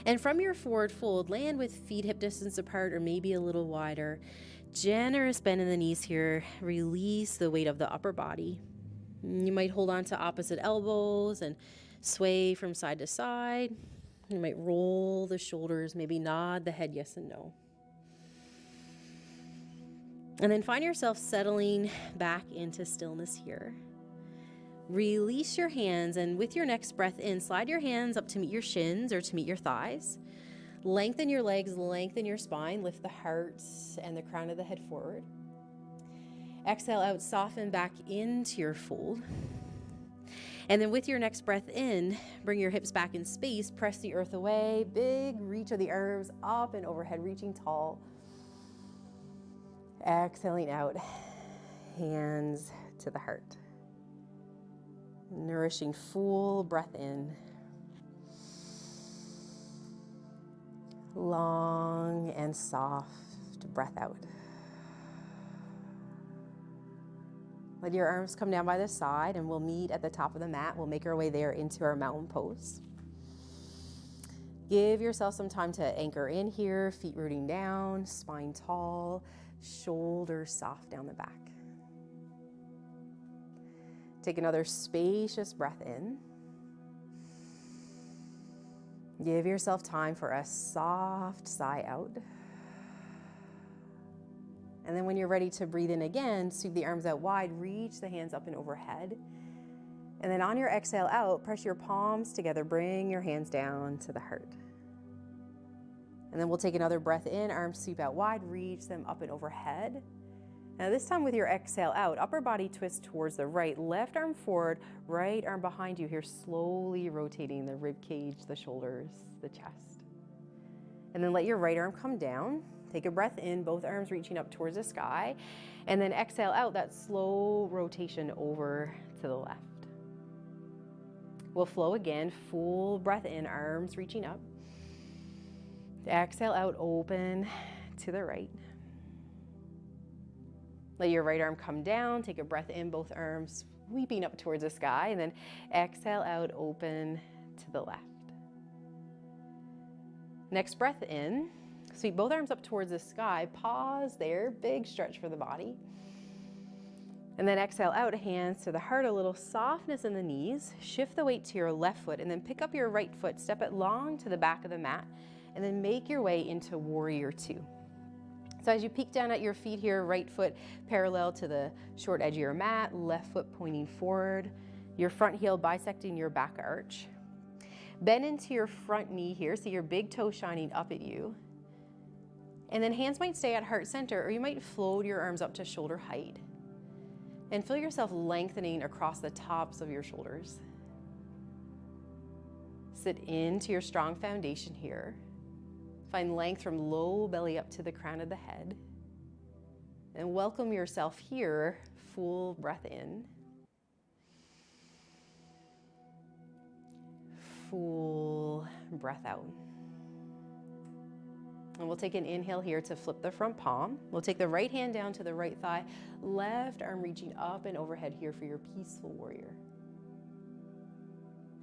And from your forward fold, land with feet hip distance apart or maybe a little wider. Generous bend in the knees here. Release the weight of the upper body. You might hold on to opposite elbows and sway from side to side. You might roll the shoulders, maybe nod the head yes and no. And then find yourself settling back into stillness here. Release your hands, and with your next breath in, slide your hands up to meet your shins or to meet your thighs. Lengthen your legs, lengthen your spine, lift the heart and the crown of the head forward. Exhale out, soften back into your fold. And then with your next breath in, bring your hips back in space, press the earth away, big reach of the arms up and overhead, reaching tall. Exhaling out, hands to the heart. Nourishing full breath in. Long and soft breath out. Let your arms come down by the side and we'll meet at the top of the mat. We'll make our way there into our mountain pose. Give yourself some time to anchor in here, feet rooting down, spine tall, shoulders soft down the back. Take another spacious breath in. Give yourself time for a soft sigh out. And then when you're ready to breathe in again, sweep the arms out wide, reach the hands up and overhead. And then on your exhale out, press your palms together, bring your hands down to the heart. And then we'll take another breath in, arms sweep out wide, reach them up and overhead. Now this time with your exhale out, upper body twist towards the right, left arm forward, right arm behind you here, slowly rotating the rib cage, the shoulders, the chest. And then let your right arm come down. Take a breath in, both arms reaching up towards the sky. And then exhale out, that slow rotation over to the left. We'll flow again, full breath in, arms reaching up. Exhale out, open to the right. Let your right arm come down, take a breath in, both arms sweeping up towards the sky, and then exhale out, open to the left. Next breath in, sweep both arms up towards the sky, pause there, big stretch for the body. And then exhale out, hands to the heart, a little softness in the knees, shift the weight to your left foot, and then pick up your right foot, step it long to the back of the mat, and then make your way into warrior two. So as you peek down at your feet here, right foot parallel to the short edge of your mat, left foot pointing forward, your front heel bisecting your back arch. Bend into your front knee here, so your big toe shining up at you. And then hands might stay at heart center, or you might float your arms up to shoulder height. And feel yourself lengthening across the tops of your shoulders. Sit into your strong foundation here. Find length from low belly up to the crown of the head. And welcome yourself here, full breath in. Full breath out. And we'll take an inhale here to flip the front palm. We'll take the right hand down to the right thigh, left arm reaching up and overhead here for your peaceful warrior.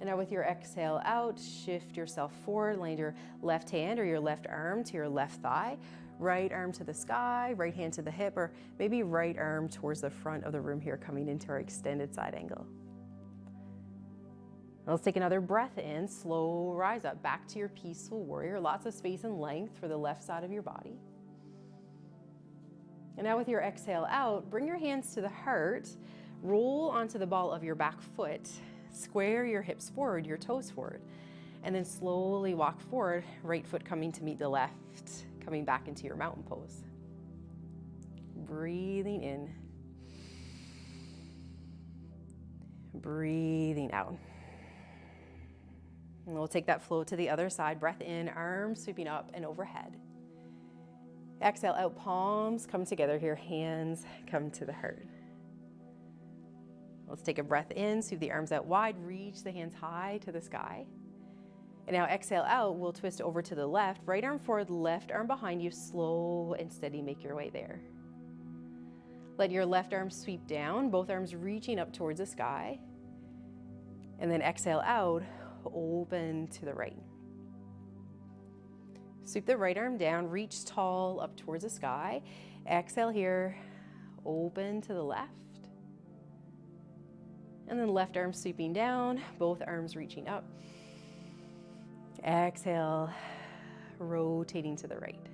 And now with your exhale out, shift yourself forward, land your left hand or your left arm to your left thigh, right arm to the sky, right hand to the hip, or maybe right arm towards the front of the room here, coming into our extended side angle. Let's take another breath in, slow rise up, back to your peaceful warrior, lots of space and length for the left side of your body. And now with your exhale out, bring your hands to the heart, roll onto the ball of your back foot, square your hips forward, your toes forward, and then slowly walk forward, right foot coming to meet the left, coming back into your mountain pose. Breathing in, breathing out. And we'll take that flow to the other side. Breath in, arms sweeping up and overhead. Exhale out, palms come together here, hands come to the heart. Let's take a breath in, sweep the arms out wide, reach the hands high to the sky. And now exhale out, we'll twist over to the left, right arm forward, left arm behind you, slow and steady, make your way there. Let your left arm sweep down, both arms reaching up towards the sky. And then exhale out, open to the right. Sweep the right arm down, reach tall up towards the sky. Exhale here, open to the left. And then left arm sweeping down, both arms reaching up. Exhale, rotating to the right.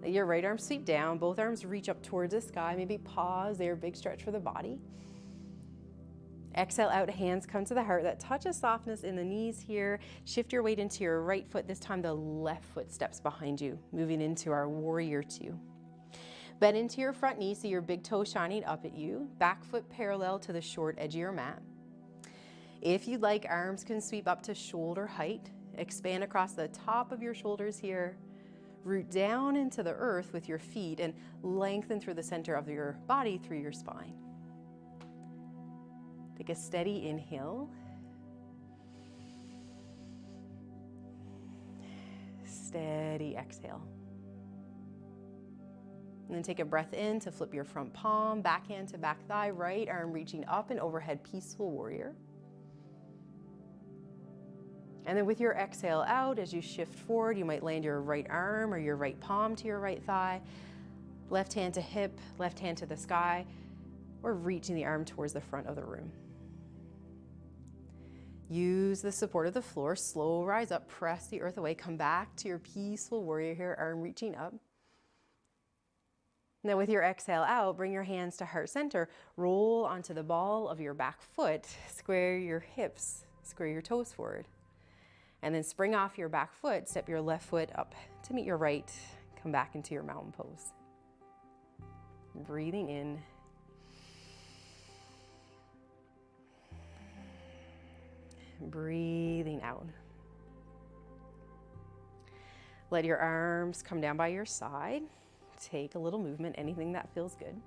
Let your right arm sweep down, both arms reach up towards the sky. Maybe pause there, big stretch for the body. Exhale out, hands come to the heart. That touch of softness in the knees here. Shift your weight into your right foot. This time the left foot steps behind you, moving into our warrior two. Bend into your front knee, so your big toe shining up at you. Back foot parallel to the short edge of your mat. If you'd like, arms can sweep up to shoulder height. Expand across the top of your shoulders here. Root down into the earth with your feet and lengthen through the center of your body through your spine. Take a steady inhale. Steady exhale. And then take a breath in to flip your front palm, backhand to back thigh, right arm reaching up and overhead, peaceful warrior. And then with your exhale out, as you shift forward, you might land your right arm or your right palm to your right thigh, left hand to hip, left hand to the sky, or reaching the arm towards the front of the room. Use the support of the floor, slow rise up, press the earth away, come back to your peaceful warrior here, arm reaching up. Now with your exhale out, bring your hands to heart center, roll onto the ball of your back foot, square your hips, square your toes forward. And then spring off your back foot, step your left foot up to meet your right, come back into your mountain pose. Breathing in. Breathing out. Let your arms come down by your side. Take a little movement, anything that feels good.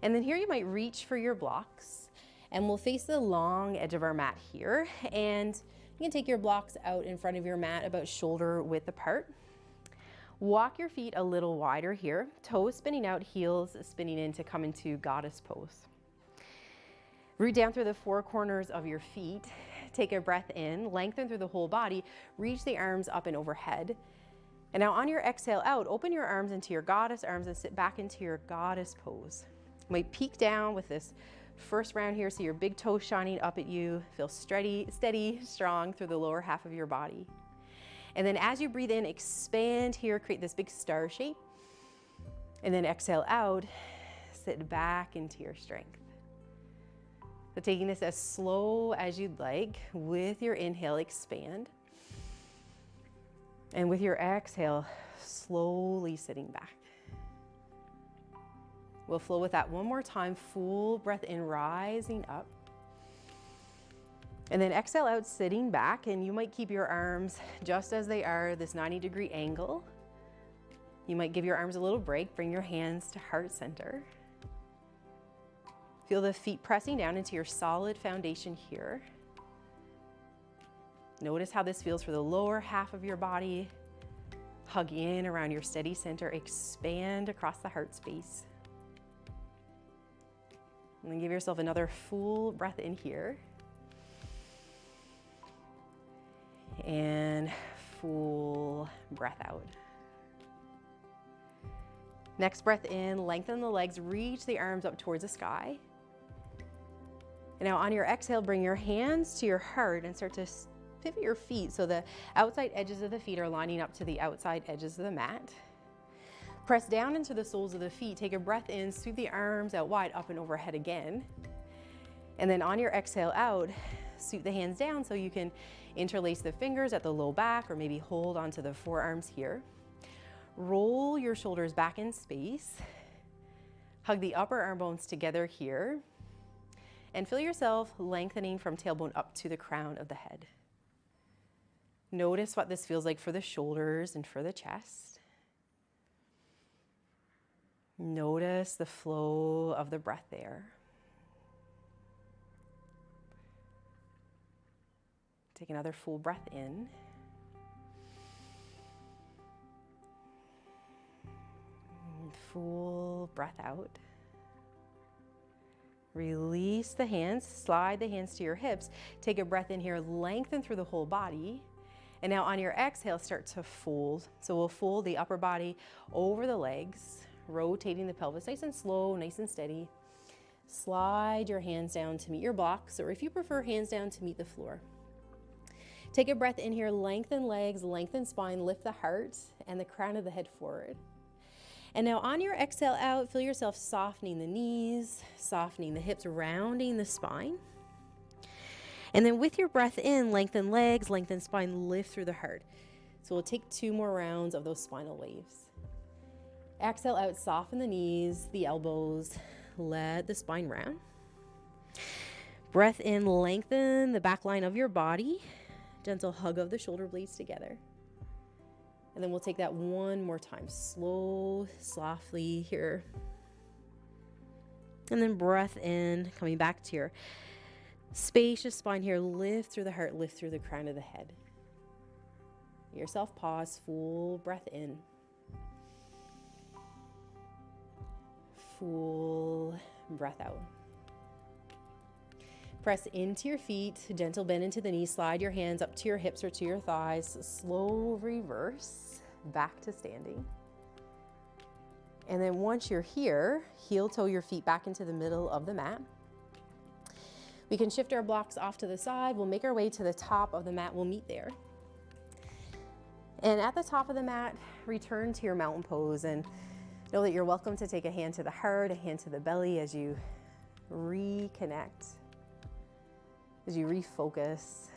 And then here you might reach for your blocks, and we'll face the long edge of our mat here. And you can take your blocks out in front of your mat about shoulder width apart. Walk your feet a little wider here, toes spinning out, heels spinning in to come into goddess pose. Root down through the four corners of your feet. Take a breath in, lengthen through the whole body, reach the arms up and overhead. And now on your exhale out, open your arms into your goddess arms and sit back into your goddess pose. You might peek down with this first round here, so your big toe shining up at you. Feel steady, strong through the lower half of your body. And then as you breathe in, expand here, create this big star shape. And then exhale out, sit back into your strength. So taking this as slow as you'd like, with your inhale, expand. And with your exhale, slowly sitting back. We'll flow with that one more time, full breath in, rising up. And then exhale out, sitting back, and you might keep your arms just as they are, this 90-degree angle. You might give your arms a little break, bring your hands to heart center. Feel the feet pressing down into your solid foundation here. Notice how this feels for the lower half of your body. Hug in around your steady center, expand across the heart space. And then give yourself another full breath in here. And full breath out. Next breath in, lengthen the legs, reach the arms up towards the sky. And now on your exhale, bring your hands to your heart and start to pivot your feet so the outside edges of the feet are lining up to the outside edges of the mat. Press down into the soles of the feet, take a breath in, sweep the arms out wide, up and overhead again. And then on your exhale out, sweep the hands down so you can interlace the fingers at the low back or maybe hold onto the forearms here. Roll your shoulders back in space. Hug the upper arm bones together here. And feel yourself lengthening from tailbone up to the crown of the head. Notice what this feels like for the shoulders and for the chest. Notice the flow of the breath there. Take another full breath in. And full breath out. Release the hands, slide the hands to your hips. Take a breath in here, lengthen through the whole body. And now on your exhale, start to fold. So we'll fold the upper body over the legs, rotating the pelvis nice and slow, nice and steady. Slide your hands down to meet your blocks, or if you prefer, hands down to meet the floor. Take a breath in here, lengthen legs, lengthen spine, lift the heart and the crown of the head forward. And now on your exhale out, feel yourself softening the knees, softening the hips, rounding the spine. And then with your breath in, lengthen legs, lengthen spine, lift through the heart. So we'll take 2 more rounds of those spinal waves. Exhale out, soften the knees, the elbows, let the spine round. Breath in, lengthen the back line of your body. Gentle hug of the shoulder blades together. And then we'll take that one more time, slow, softly here. And then breath in, coming back to your spacious spine here. Lift through the heart, lift through the crown of the head. Give yourself pause, full breath in. Full breath out. Press into your feet, gentle bend into the knees, slide your hands up to your hips or to your thighs, slow reverse, back to standing. And then once you're here, heel toe your feet back into the middle of the mat. We can shift our blocks off to the side. We'll make our way to the top of the mat. We'll meet there. And at the top of the mat, return to your mountain pose and know that you're welcome to take a hand to the heart, a hand to the belly as you reconnect, as you refocus,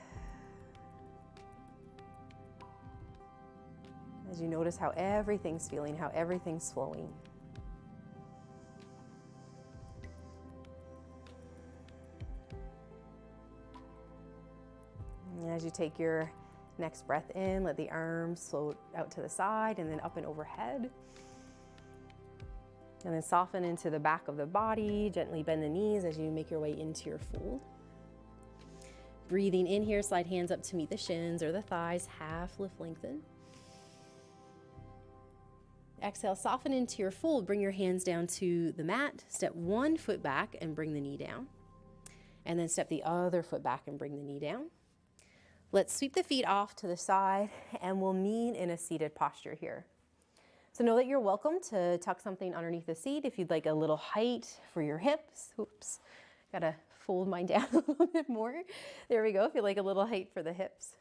as you notice how everything's feeling, how everything's flowing. And as you take your next breath in, let the arms float out to the side and then up and overhead. And then soften into the back of the body, gently bend the knees as you make your way into your fold. Breathing in here, slide hands up to meet the shins or the thighs, half lift, lengthen. Exhale, soften into your fold, bring your hands down to the mat, step 1 foot back and bring the knee down. And then step the other foot back and bring the knee down. Let's sweep the feet off to the side and we'll meet in a seated posture here. So know that you're welcome to tuck something underneath the seat if you'd like a little height for your hips. Oops, gotta fold mine down a little bit more. There we go, if you like a little height for the hips.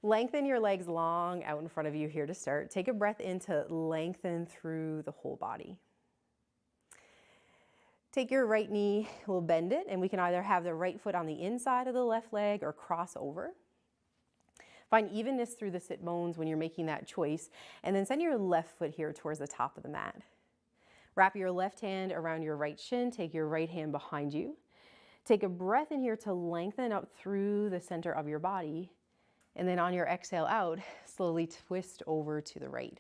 Lengthen your legs long out in front of you here to start. Take a breath in to lengthen through the whole body. Take your right knee, we'll bend it, and we can either have the right foot on the inside of the left leg or cross over. Find evenness through the sit bones when you're making that choice, and then send your left foot here towards the top of the mat. Wrap your left hand around your right shin, take your right hand behind you. Take a breath in here to lengthen up through the center of your body, and then on your exhale out, slowly twist over to the right.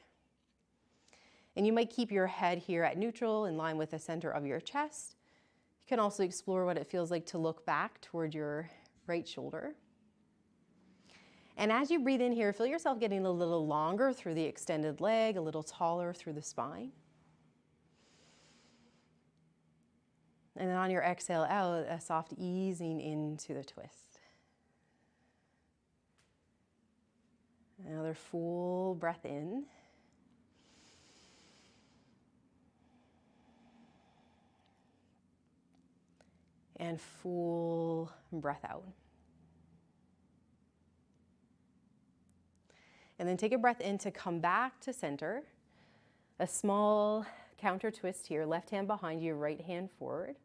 And you might keep your head here at neutral, in line with the center of your chest. You can also explore what it feels like to look back toward your right shoulder. And as you breathe in here, feel yourself getting a little longer through the extended leg, a little taller through the spine. And then on your exhale out, a soft easing into the twist. Another full breath in. And full breath out. And then take a breath in to come back to center. A small counter twist here, left hand behind you, right hand forward.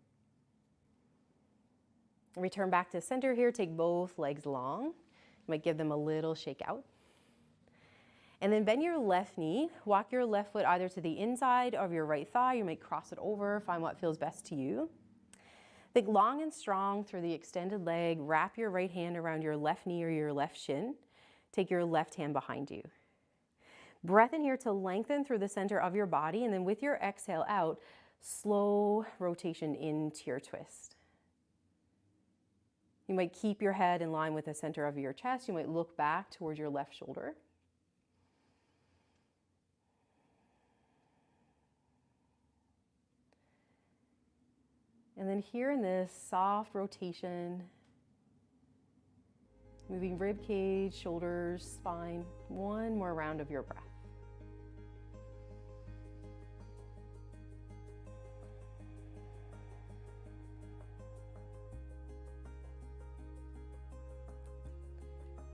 Return back to center here, take both legs long. You might give them a little shake out. And then bend your left knee, walk your left foot either to the inside of your right thigh, you might cross it over, find what feels best to you. Think long and strong through the extended leg, wrap your right hand around your left knee or your left shin. Take your left hand behind you. Breath in here to lengthen through the center of your body, and then with your exhale out, slow rotation into your twist. You might keep your head in line with the center of your chest. You might look back towards your left shoulder. And then here in this soft rotation, Moving rib cage, shoulders, spine. One more round of your breath.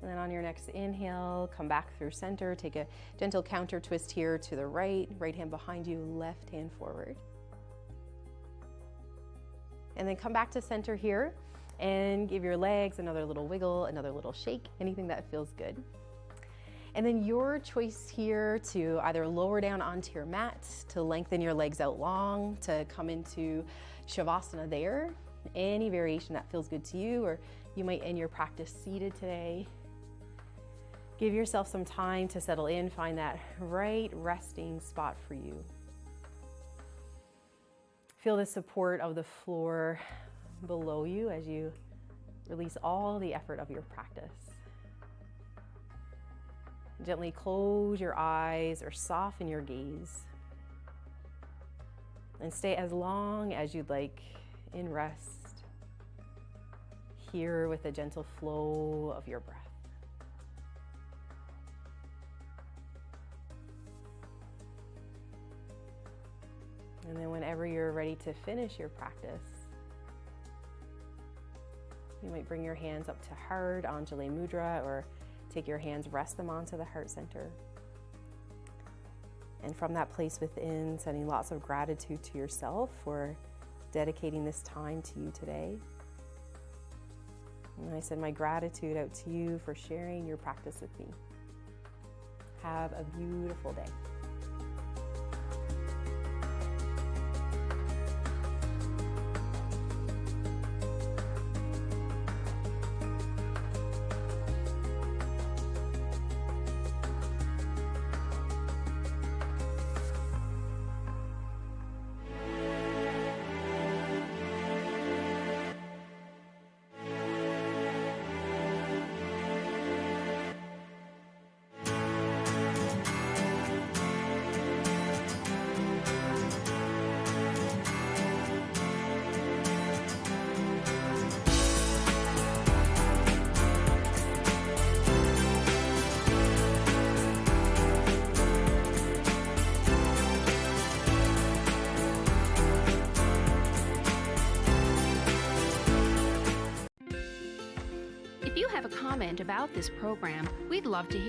And then on your next inhale, come back through center. Take a gentle counter twist here to the right. Right hand behind you, left hand forward. And then come back to center here and give your legs another little wiggle, another little shake, anything that feels good. And then your choice here to either lower down onto your mat, to lengthen your legs out long, to come into Shavasana there. Any variation that feels good to you, or you might end your practice seated today. Give yourself some time to settle in, find that right resting spot for you. Feel the support of the floor below you as you release all the effort of your practice. Gently close your eyes or soften your gaze. And stay as long as you'd like in rest, here with a gentle flow of your breath. And then whenever you're ready to finish your practice, you might bring your hands up to heart, Anjali Mudra, or take your hands, rest them onto the heart center. And from that place within, sending lots of gratitude to yourself for dedicating this time to you today. And I send my gratitude out to you for sharing your practice with me. Have a beautiful day. If you have a comment about this program, we'd love to hear